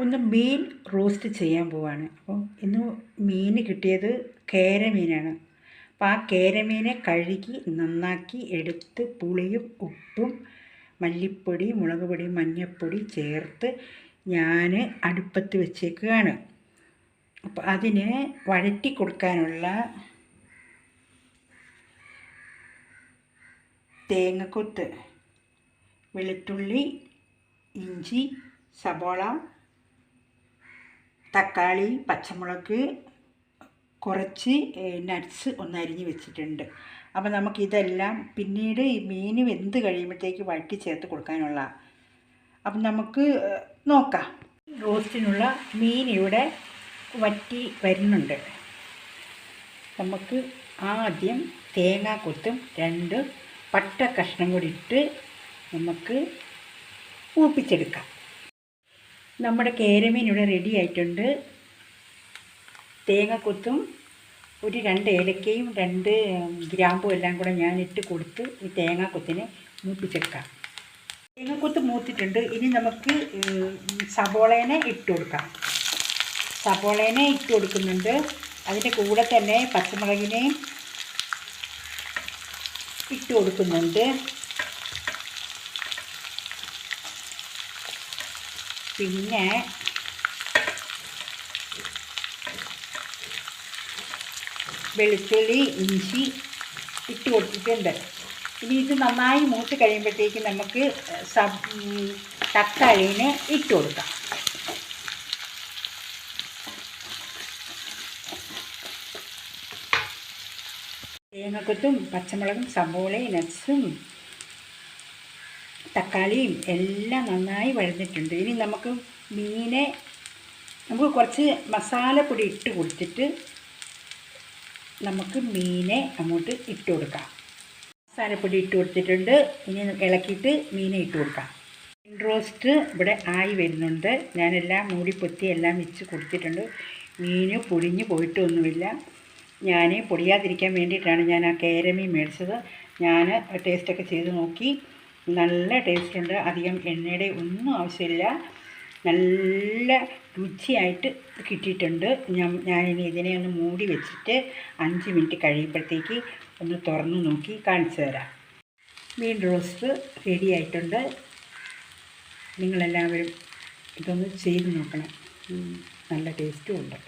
ഒന്ന് മീൻ റോസ്റ്റ് ചെയ്യാൻ പോവാണ്. അപ്പോൾ ഇന്ന് മീൻ കിട്ടിയത് കേരമീനാണ്. അപ്പോൾ ആ കേരമീനെ കഴുകി നന്നാക്കി എടുത്ത് പുളിയും ഉപ്പും മല്ലിപ്പൊടി മുളക് പൊടി മഞ്ഞൾപ്പൊടി ചേർത്ത് ഞാൻ അടുപ്പത്ത് വെച്ചേക്കുകയാണ്. അപ്പോൾ അതിന് വഴറ്റി കൊടുക്കാനുള്ള തേങ്ങക്കൊത്ത്, വെളുത്തുള്ളി, ഇഞ്ചി, സബോള, തക്കാളി, പച്ചമുളക്, കുറച്ച് നട്ട്സ് ഒന്ന് അരിഞ്ഞ് വെച്ചിട്ടുണ്ട്. അപ്പോൾ നമുക്കിതെല്ലാം പിന്നീട് ഈ മീൻ വെന്ത് കഴിയുമ്പോഴത്തേക്ക് വഴറ്റി ചേർത്ത് കൊടുക്കാനുള്ള. അപ്പം നമുക്ക് നോക്കാം. റോസ്റ്റിനുള്ള മീൻ ഇവിടെ വറ്റി വരുന്നുണ്ട്. നമുക്ക് ആദ്യം തേങ്ങാക്കൊത്തും 2 പട്ട കഷ്ണം കൂടി ഇട്ട് നമുക്ക് മൂപ്പിച്ചെടുക്കാം. നമ്മുടെ കേരമീൻ ഇവിടെ റെഡി ആയിട്ടുണ്ട്. തേങ്ങക്കൊത്തും ഒരു 2 ഏലക്കയും 2 ഗ്രാമ്പും എല്ലാം കൂടെ ഞാൻ ഇട്ട് കൊടുത്ത് ഈ തേങ്ങാക്കൊത്തിനെ മൂപ്പിച്ചെടുക്കാം. തേങ്ങക്കൊത്ത് മൂത്തിട്ടുണ്ട്. ഇനി നമുക്ക് സബോളേനെ ഇട്ട് കൊടുക്കാം. സബോളേനെ ഇട്ട് കൊടുക്കുന്നുണ്ട്. അതിൻ്റെ കൂടെ തന്നെ പച്ചമുളകിനെയും ഇട്ട് കൊടുക്കുന്നുണ്ട്. പിന്നെ വെളുത്തുള്ളി ഇഞ്ചി ഇട്ട് കൊടുത്തിട്ടുണ്ട്. ഇനി ഇത് നന്നായി മൂത്ത് കഴിയുമ്പോഴത്തേക്ക് നമുക്ക് തക്കാളീനെ ഇട്ട് കൊടുക്കാം. തേങ്ങക്കൊത്തും പച്ചമുളകും സബോളയും നട്ട്സും തക്കാളിയും എല്ലാം നന്നായി വഴന്നിട്ടുണ്ട്. ഇനി നമുക്ക് കുറച്ച് മസാലപ്പൊടി ഇട്ട് കൊടുത്തിട്ട് നമുക്ക് മീനെ അങ്ങോട്ട് ഇട്ട് കൊടുക്കാം. മസാലപ്പൊടി ഇട്ട് കൊടുത്തിട്ടുണ്ട്. ഇനി ഇളക്കിയിട്ട് മീനെ ഇട്ട് കൊടുക്കാം. മീൻ റോസ്റ്റ് ഇവിടെ ആയി വരുന്നുണ്ട്. ഞാനെല്ലാം മൂടിപ്പൊത്തി എല്ലാം വെച്ച് കൊടുത്തിട്ടുണ്ട്. മീൻ പൊടിഞ്ഞ് പോയിട്ടൊന്നുമില്ല. ഞാൻ പൊടിയാതിരിക്കാൻ വേണ്ടിയിട്ടാണ് ഞാൻ ആ കേരമീൻ മേടിച്ചത്. ഞാൻ ടേസ്റ്റൊക്കെ ചെയ്ത് നോക്കി. നല്ല ടേസ്റ്റുണ്ട്. അധികം എണ്ണയുടെ ഒന്നും ആവശ്യമില്ല. നല്ല രുചിയായിട്ട് കിട്ടിയിട്ടുണ്ട്. ഞാനിനി ഇതിനെ ഒന്ന് മൂടി വെച്ചിട്ട് 5 മിനിറ്റ് കഴിയുമ്പോഴത്തേക്ക് ഒന്ന് തുറന്ന് നോക്കി കാണിച്ചു തരാം. മീൻ റോസ്റ്റ് റെഡി ആയിട്ടുണ്ട്. നിങ്ങളെല്ലാവരും ഇതൊന്ന് ചെയ്ത് നോക്കണം. നല്ല ടേസ്റ്റും ഉണ്ട്.